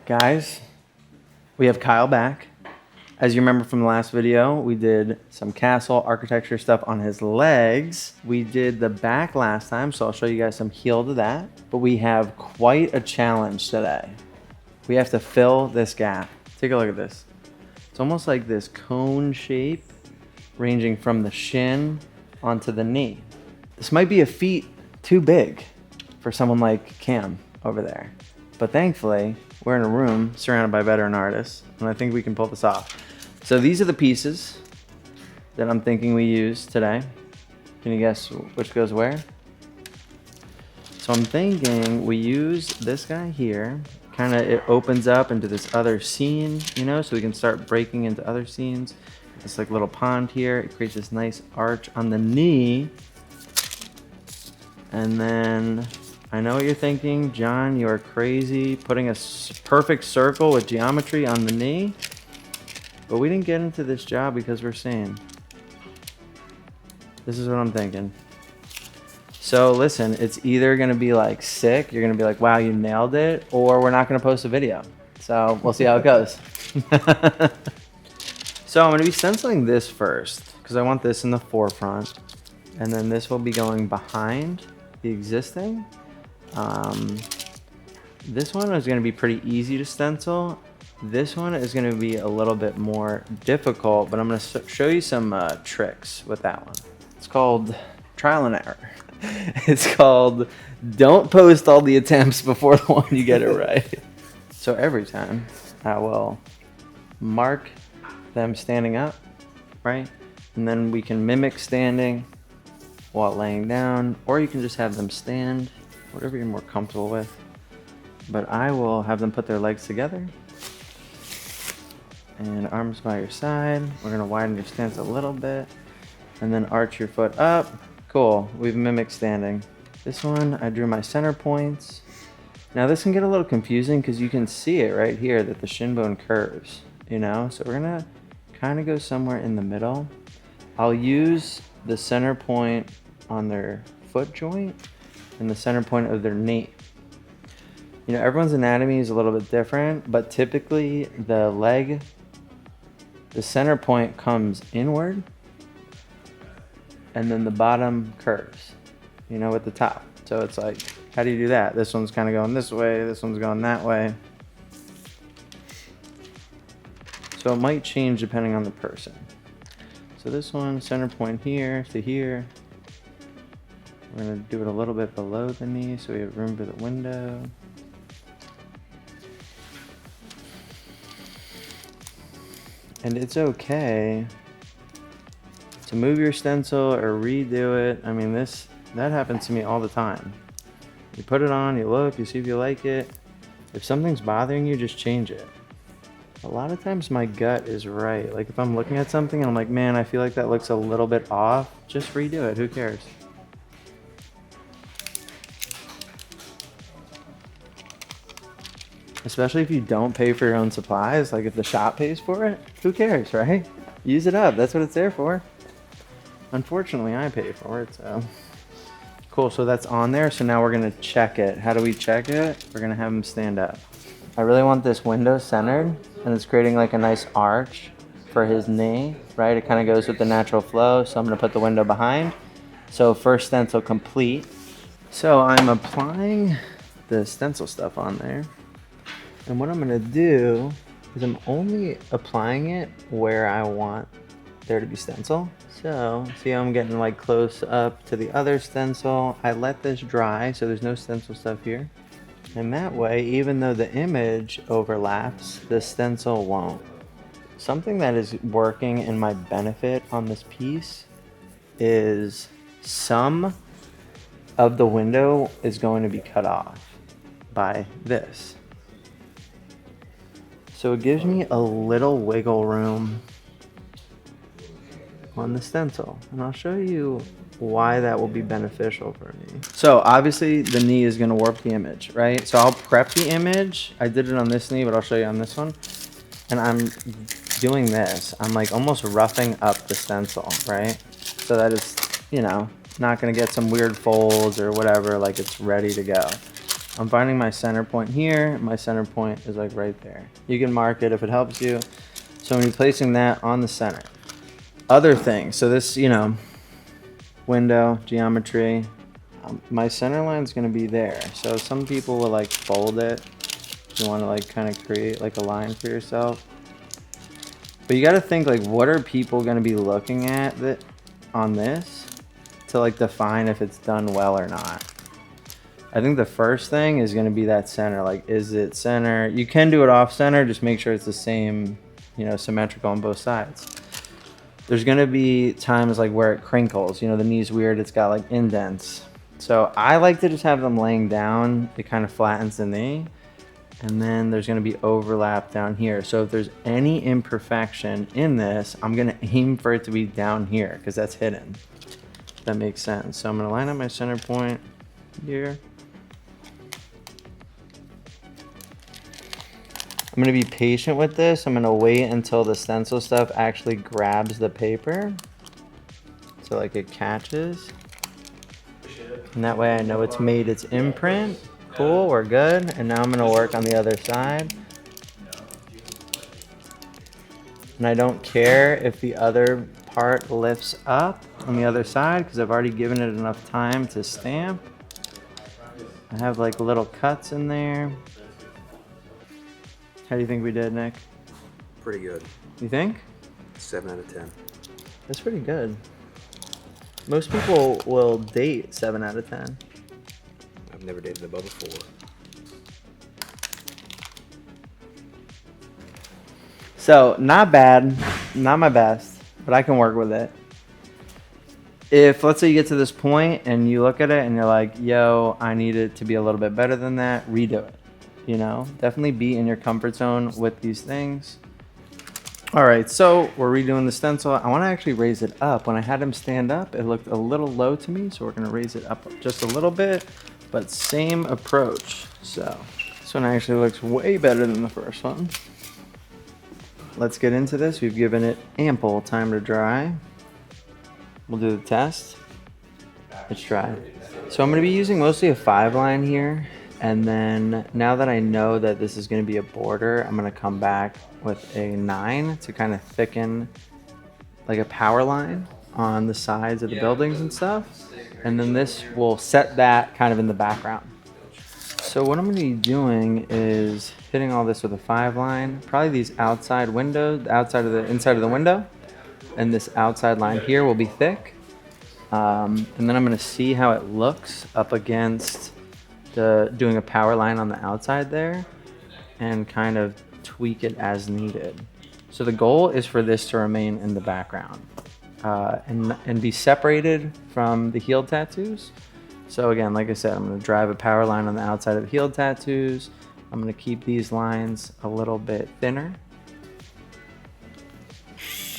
Guys, we have Kyle back. As you remember from the last video, we did some castle architecture stuff on his legs. We did the back last time, so I'll show you guys some heel to that. But we have quite a challenge today. We have to fill this gap. Take a look at this. It's almost like this cone shape ranging from the shin onto the knee. This might be a feat too big for someone like Cam over there. But thankfully, we're in a room surrounded by veteran artists, and I think we can pull this off. So these are the pieces that I'm thinking we use today. Can you guess which goes where? So I'm thinking we use this guy here. Kind of, it opens up into this other scene, you know, so we can start breaking into other scenes. This like little pond here. It creates this nice arch on the knee. And then I know what you're thinking, John, you are crazy, putting a perfect circle with geometry on the knee. But we didn't get into this job because we're saying, this is what I'm thinking. So listen, it's either gonna be like sick, you're gonna be like, wow, you nailed it, or we're not gonna post a video. So we'll see how it goes. So I'm gonna be stenciling this first, because I want this in the forefront. And then this will be going behind the existing. This one is going to be pretty easy to stencil. This one is going to be a little bit more difficult, but I'm going to show you some tricks with that one. It's called trial and error. It's called don't post all the attempts before the one you get it right. So every time I will mark them standing up, right? And then we can mimic standing while laying down, or you can just have them stand, whatever you're more comfortable with. But I will have them put their legs together and arms by your side. We're gonna widen your stance a little bit and then arch your foot up. Cool, we've mimicked standing. This one, I drew my center points. Now this can get a little confusing because you can see it right here that the shin bone curves, you know? So we're gonna kind of go somewhere in the middle. I'll use the center point on their foot joint and the center point of their knee. You know, everyone's anatomy is a little bit different, but typically the leg, the center point comes inward and then the bottom curves, you know, at the top. So it's like, how do you do that? This one's kind of going this way, this one's going that way. So it might change depending on the person. So this one, center point here to here. We're gonna do it a little bit below the knee so we have room for the window. And it's okay to move your stencil or redo it. I mean, that happens to me all the time. You put it on, you look, you see if you like it. If something's bothering you, just change it. A lot of times my gut is right. Like if I'm looking at something and I'm like, man, I feel like that looks a little bit off, just redo it, who cares? Especially if you don't pay for your own supplies, like if the shop pays for it, who cares, right? Use it up, that's what it's there for. Unfortunately, I pay for it, so. Cool, so that's on there, so now we're gonna check it. How do we check it? We're gonna have them stand up. I really want this window centered, and it's creating like a nice arch for his knee, right? It kind of goes with the natural flow, so I'm gonna put the window behind. So first stencil complete. So I'm applying the stencil stuff on there. And what I'm gonna do is I'm only applying it where I want there to be stencil. So see how I'm getting like close up to the other stencil. I let this dry, so there's no stencil stuff here. And that way, even though the image overlaps, the stencil won't. Something that is working in my benefit on this piece is some of the window is going to be cut off by this. So it gives me a little wiggle room on the stencil. And I'll show you why that will be beneficial for me. So obviously the knee is gonna warp the image, right? So I'll prep the image. I did it on this knee, but I'll show you on this one. And I'm doing this. I'm like almost roughing up the stencil, right? So that is, you know, not gonna get some weird folds or whatever, like it's ready to go. I'm finding my center point here. My center point is like right there. You can mark it if it helps you. So I'm gonna be placing that on the center. Other things, so this, you know, window, geometry, my center line is gonna be there. So some people will like fold it. You wanna like kind of create like a line for yourself. But you gotta think like, what are people gonna be looking at that on this to like define if it's done well or not? I think the first thing is gonna be that center. Like, is it center? You can do it off center, just make sure it's the same, you know, symmetrical on both sides. There's gonna be times like where it crinkles, you know, the knee's weird, it's got like indents. So I like to just have them laying down, it kind of flattens the knee. And then there's gonna be overlap down here. So if there's any imperfection in this, I'm gonna aim for it to be down here because that's hidden. If that makes sense. So I'm gonna line up my center point here. I'm gonna be patient with this. I'm gonna wait until the stencil stuff actually grabs the paper. So like it catches. And that way I know it's made its imprint. Cool, we're good. And now I'm gonna work on the other side. And I don't care if the other part lifts up on the other side because I've already given it enough time to stamp. I have like little cuts in there. How do you think we did, Nick? Pretty good. You think? 7 out of 10. That's pretty good. Most people will date 7 out of 10. I've never dated above a 4. So, not bad. Not my best, but I can work with it. If, let's say you get to this point and you look at it and you're like, yo, I need it to be a little bit better than that, redo it. You know, definitely be in your comfort zone with these things. All right, so we're redoing the stencil. I want to actually raise it up. When I had him stand up, it looked a little low to me, so we're going to raise it up just a little bit, but same approach. So this one actually looks way better than the first one. Let's get into this. We've given it ample time to dry. We'll do the test. It's dry. So I'm going to be using mostly a 5-line here. And then now that I know that this is going to be a border, I'm going to come back with a 9 to kind of thicken like a power line on the sides of the buildings and stuff. And then this will set that kind of in the background. So what I'm going to be doing is hitting all this with a 5-line, probably these outside windows, inside of the window. And this outside line here will be thick. And then I'm going to see how it looks up against doing a power line on the outside there and kind of tweak it as needed. So the goal is for this to remain in the background and be separated from the heel tattoos. So again, like I said, I'm going to drive a power line on the outside of the heel tattoos. I'm going to keep these lines a little bit thinner.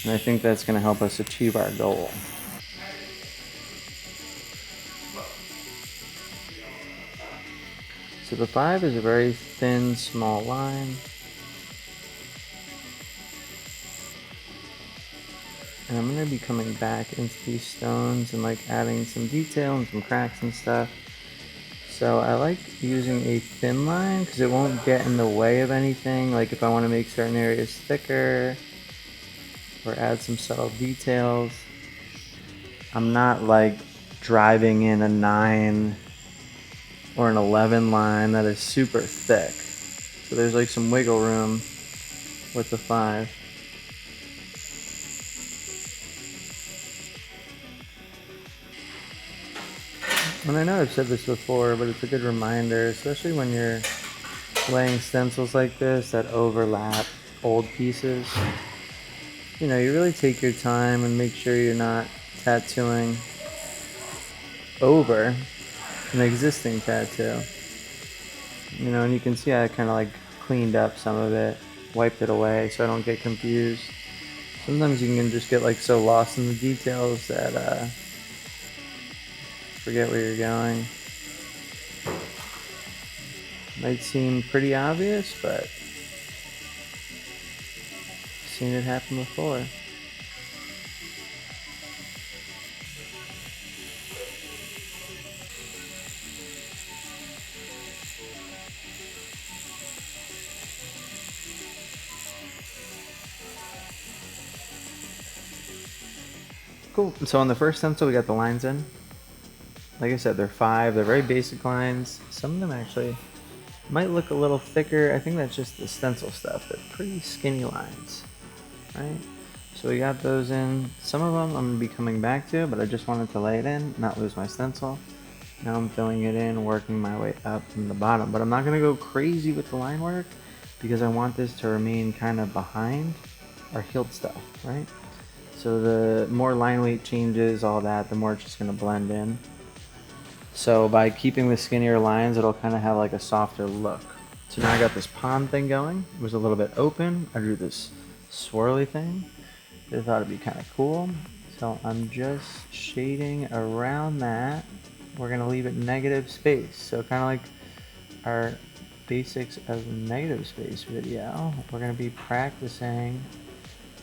And I think that's going to help us achieve our goal. So the 5 is a very thin, small line. And I'm going to be coming back into these stones and like adding some detail and some cracks and stuff. So I like using a thin line because it won't get in the way of anything. Like if I want to make certain areas thicker or add some subtle details. I'm not like driving in a 9 or an 11 line that is super thick. So there's like some wiggle room with the 5. And I know I've said this before, but it's a good reminder, especially when you're laying stencils like this that overlap old pieces. You know, you really take your time and make sure you're not tattooing over an existing tattoo. You know, and you can see I kind of like cleaned up some of it, wiped it away so I don't get confused. Sometimes you can just get like so lost in the details that forget where you're going. Might seem pretty obvious, but I've seen it happen before. Cool. So on the first stencil, we got the lines in. Like I said, they're 5. They're very basic lines. Some of them actually might look a little thicker. I think that's just the stencil stuff. They're pretty skinny lines, right? So we got those in. Some of them I'm gonna be coming back to, but I just wanted to lay it in, not lose my stencil. Now I'm filling it in, working my way up from the bottom. But I'm not gonna go crazy with the line work because I want this to remain kind of behind our healed stuff, right? So the more line weight changes, all that, the more it's just gonna blend in. So by keeping the skinnier lines, it'll kind of have like a softer look. So now I got this pond thing going. It was a little bit open. I drew this swirly thing. I thought it'd be kind of cool. So I'm just shading around that. We're gonna leave it negative space. So kind of like our basics of negative space video. We're gonna be practicing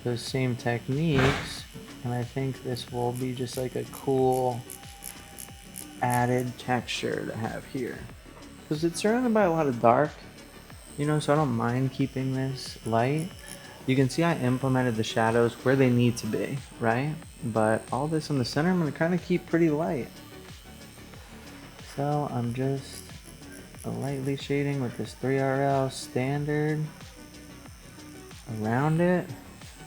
those same techniques. And I think this will be just like a cool added texture to have here. Because it's surrounded by a lot of dark, you know, so I don't mind keeping this light. You can see I implemented the shadows where they need to be, right? But all this in the center, I'm gonna kind of keep pretty light. So I'm just lightly shading with this 3RL standard around it.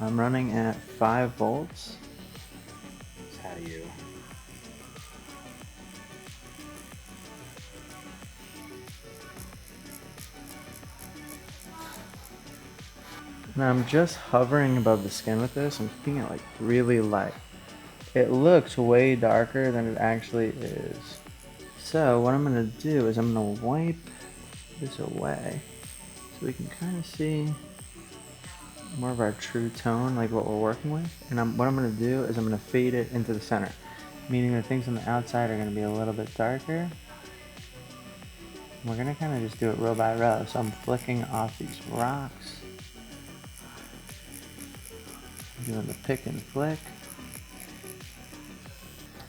I'm running at 5 volts. How do you? And I'm just hovering above the skin with this. I'm keeping it like really light. It looks way darker than it actually is. So what I'm gonna do is I'm gonna wipe this away so we can kind of see more of our true tone, like what we're working with. And what I'm gonna do is I'm gonna fade it into the center, meaning the things on the outside are gonna be a little bit darker. We're gonna kind of just do it row by row. So I'm flicking off these rocks. Doing the pick and flick.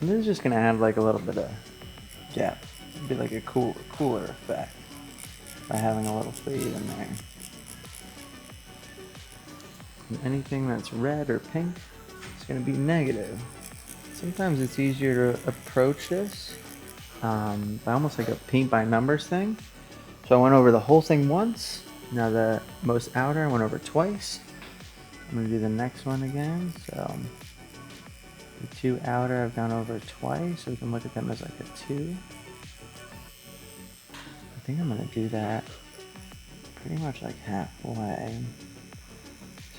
And this is just gonna add like a little bit of depth. It'd be like a cooler effect by having a little fade in there. And anything that's red or pink, it's gonna be negative. Sometimes it's easier to approach this by almost like a paint by numbers thing. So I went over the whole thing once. Now the most outer I went over twice. I'm gonna do the next one again. So the 2 outer I've gone over twice, so we can look at them as like a 2. I think I'm gonna do that pretty much like halfway.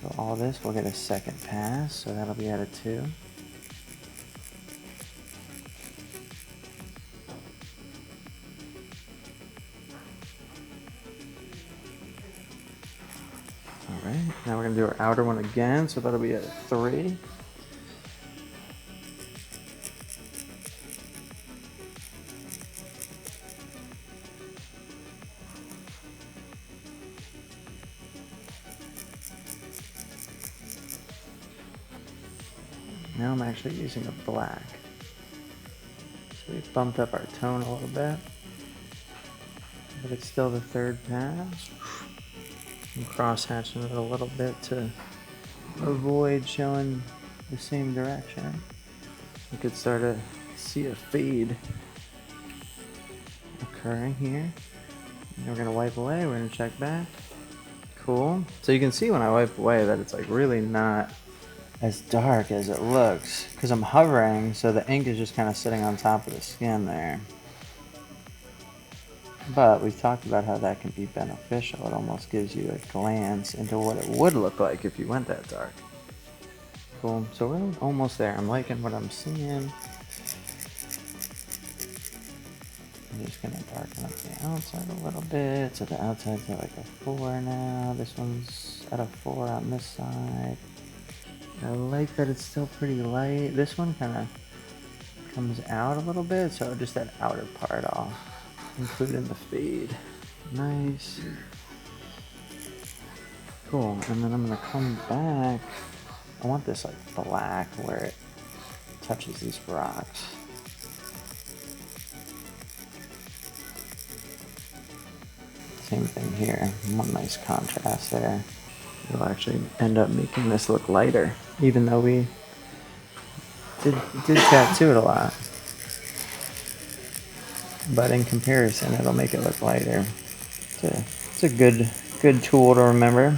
So all this will get a second pass, so that'll be at a 2. Alright, now we're gonna do our outer one again, so that'll be at a 3. Now I'm actually using a black. So we bumped up our tone a little bit, but it's still the 3rd pass. I'm cross-hatching it a little bit to avoid showing the same direction. You could start to see a fade occurring here. And we're gonna wipe away, we're gonna check back. Cool. So you can see when I wipe away that it's like really not as dark as it looks because I'm hovering, so the ink is just kind of sitting on top of the skin there. But we've talked about how that can be beneficial. It almost gives you a glance into what it would look like if you went that dark. Cool, so we're almost there. I'm liking what I'm seeing. I'm just gonna darken up the outside a little bit. So the outside's at like a 4 now. This one's at a 4 on this side. I like that it's still pretty light. This one kind of comes out a little bit, so just that outer part I'll include in the fade. Nice. Cool, and then I'm gonna come back. I want this like black where it touches these rocks. Same thing here, one nice contrast there. It'll actually end up making this look lighter, even though we did tattoo it a lot. But in comparison, it'll make it look lighter. It's a good tool to remember.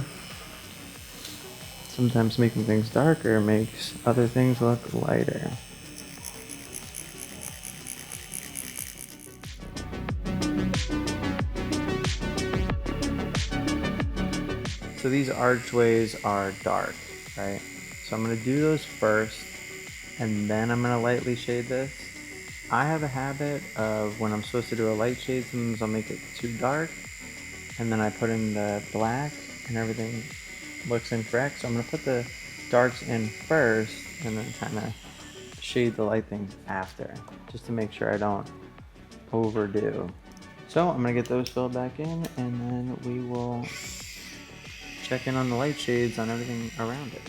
Sometimes making things darker makes other things look lighter. So these archways are dark, right? So I'm gonna do those first, and then I'm gonna lightly shade this. I have a habit of when I'm supposed to do a light shade, sometimes I'll make it too dark, and then I put in the black, and everything looks incorrect. So I'm gonna put the darks in first, and then kind of shade the light things after, just to make sure I don't overdo. So I'm gonna get those filled back in, and then we will check in on the light shades on everything around it.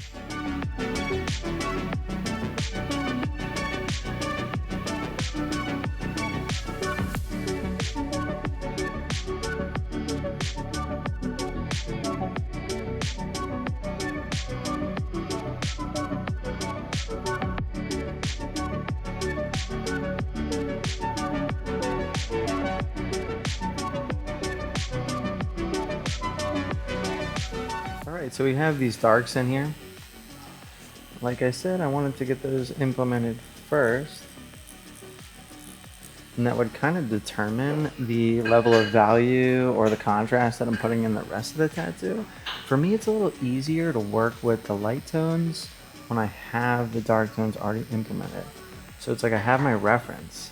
Alright, so we have these darks in here. Like I said, I wanted to get those implemented first. And that would kind of determine the level of value or the contrast that I'm putting in the rest of the tattoo. For me, it's a little easier to work with the light tones when I have the dark tones already implemented. So it's like I have my reference.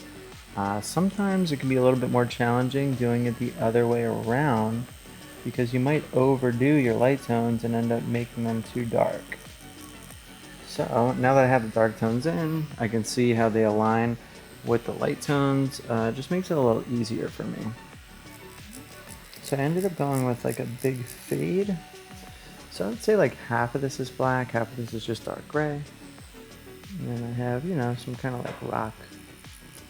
Sometimes it can be a little bit more challenging doing it the other way around, because you might overdo your light tones and end up making them too dark. So now that I have the dark tones in, I can see how they align with the light tones. Just makes it a little easier for me. So I ended up going with like a big fade. So I'd say like half of this is black, half of this is just dark gray. And then I have, you know, some kind of like rock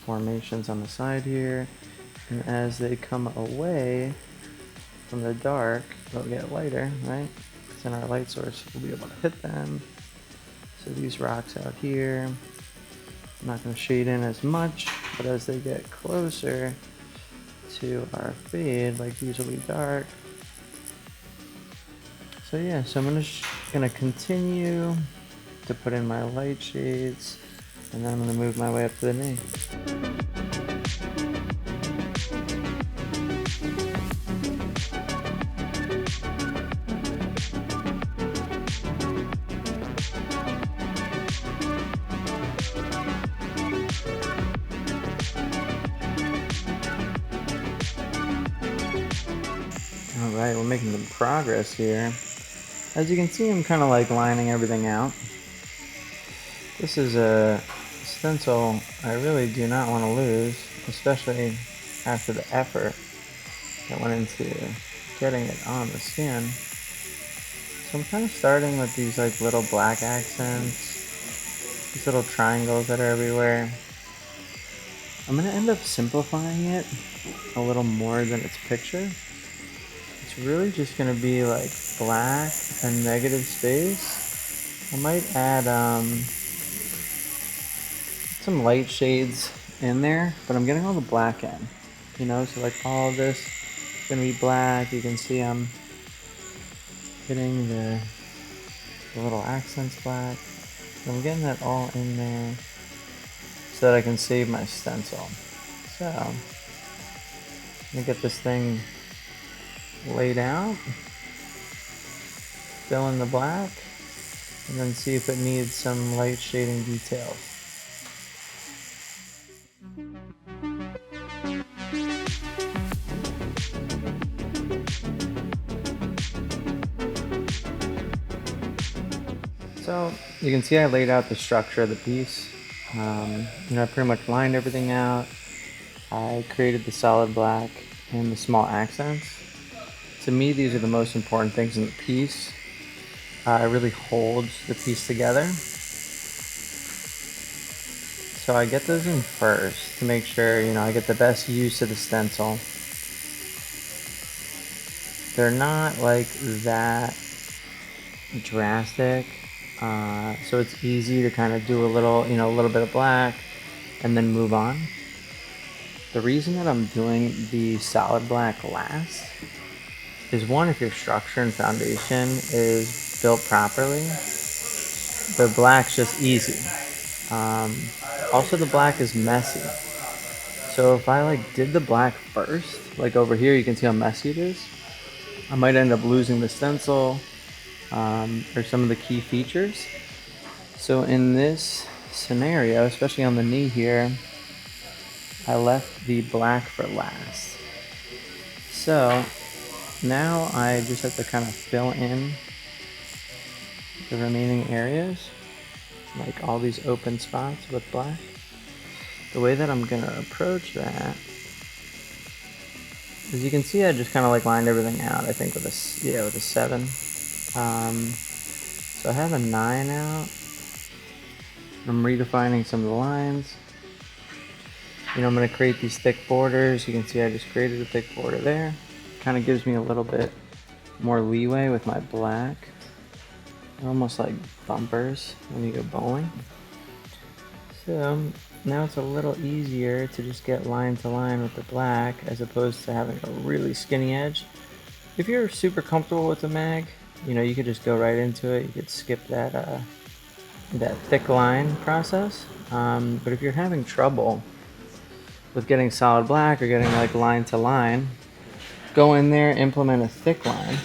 formations on the side here. And as they come away from the dark, they'll get lighter, right? Because then our light source will be able to hit them. So these rocks out here, I'm not going to shade in as much, but as they get closer to our fade, like these will be dark. So yeah, so I'm gonna continue to put in my light shades, and then I'm gonna move my way up to the knee. Alright, we're making some progress here. As you can see, I'm kind of like lining everything out. This is a stencil I really do not want to lose, especially after the effort that went into getting it on the skin. So I'm kind of starting with these like little black accents, these little triangles that are everywhere. I'm going to end up simplifying it a little more than its picture. It's really just going to be like black and negative space. I might add some light shades in there, but I'm getting all the black in, you know, so like all of this is going to be black. You can see I'm getting the little accents black. So I'm getting that all in there so that I can save my stencil. So I'm going to get this thing laid out, fill in the black, and then see if it needs some light shading details. So you can see I laid out the structure of the piece. You know, I pretty much lined everything out. I created the solid black and the small accents. To me, these are the most important things in the piece. It really holds the piece together. So I get those in first to make sure, you know, I get the best use of the stencil. They're not like that drastic, So it's easy to kind of do a little bit of black and then move on. The reason that I'm doing the solid black last is, one, if your structure and foundation is built properly, the black's just easy. Also, the black is messy. So if I did the black first, over here, you can see how messy it is. I might end up losing the stencil or some of the key features. So in this scenario, especially on the knee here, I left the black for last. So now I just have to kind of fill in the remaining areas, like all these open spots with black. The way that I'm gonna approach that, as you can see, I just kind of lined everything out, I think with a 7. So I have a 9 out. I'm redefining some of the lines. I'm going to create these thick borders. You can see I just created a thick border there. Kind of gives me a little bit more leeway with my black. They're almost like bumpers when you go bowling. So now it's a little easier to just get line to line with the black as opposed to having a really skinny edge. If you're super comfortable with the mag, you could just go right into it. You could skip that thick line process. But if you're having trouble with getting solid black or getting line to line, go in there, implement a thick line,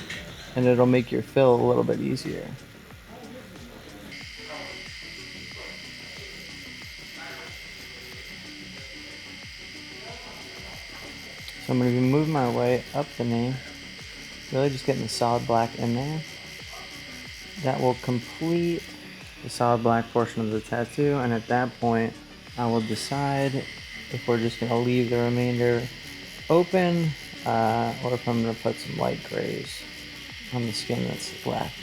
and it'll make your fill a little bit easier. So I'm going to be moving my way up the knee, really just getting the solid black in there. That will complete the solid black portion of the tattoo, and at that point I will decide if we're just going to leave the remainder open or if I'm going to put some light grays on the skin that's left.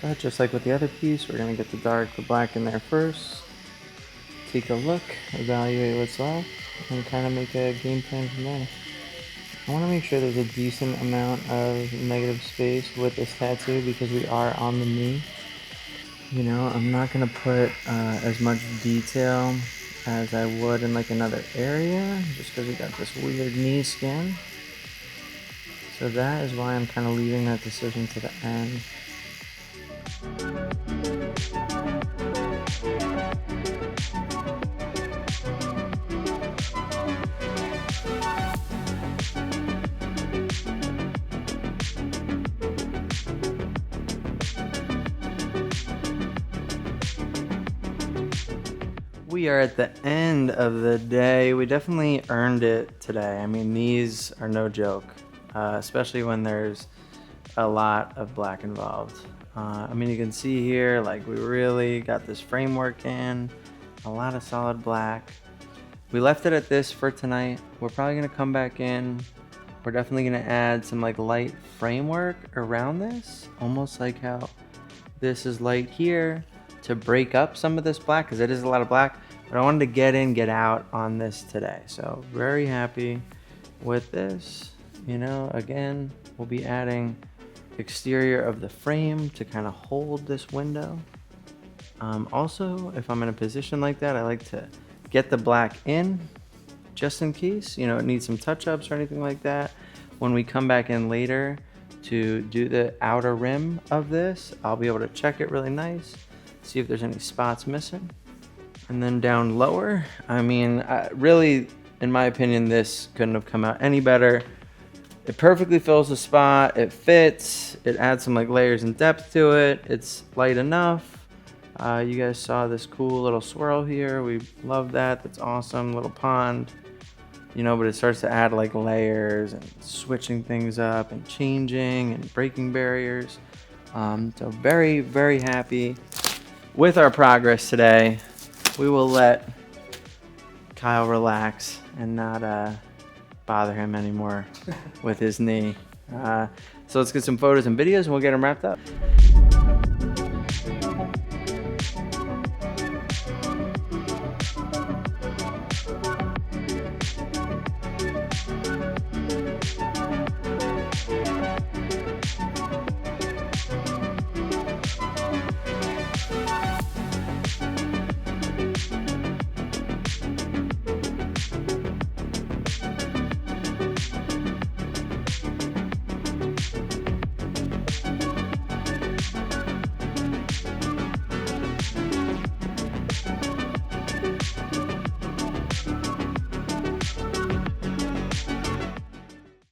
But just like with the other piece, we're going to get the black in there first, take a look, evaluate what's left, and kind of make a game plan from there. I want to make sure there's a decent amount of negative space with this tattoo because we are on the knee. I'm not going to put as much detail as I would in another area just because we got this weird knee skin. So that is why I'm kind of leaving that decision to the end. We are at the end of the day. We definitely earned it today. I mean, these are no joke, especially when there's a lot of black involved. You can see here, we really got this framework in, a lot of solid black. We left it at this for tonight. We're probably gonna come back in. We're definitely gonna add some light framework around this, almost like how this is light here, to break up some of this black, because it is a lot of black. But I wanted to get in, get out on this today. So very happy with this. Again, we'll be adding exterior of the frame to kind of hold this window. Also, if I'm in a position like that, I like to get the black in just in case, it needs some touch-ups or anything like that. When we come back in later to do the outer rim of this, I'll be able to check it really nice, see if there's any spots missing. And then down lower, really, in my opinion, this couldn't have come out any better. It perfectly fills the spot, it fits, it adds some layers and depth to it, it's light enough. You guys saw this cool little swirl here, we love that, that's awesome, little pond. But it starts to add layers and switching things up and changing and breaking barriers. So very, very happy with our progress today. We will let Kyle relax and not bother him anymore with his knee. So let's get some photos and videos and we'll get him wrapped up.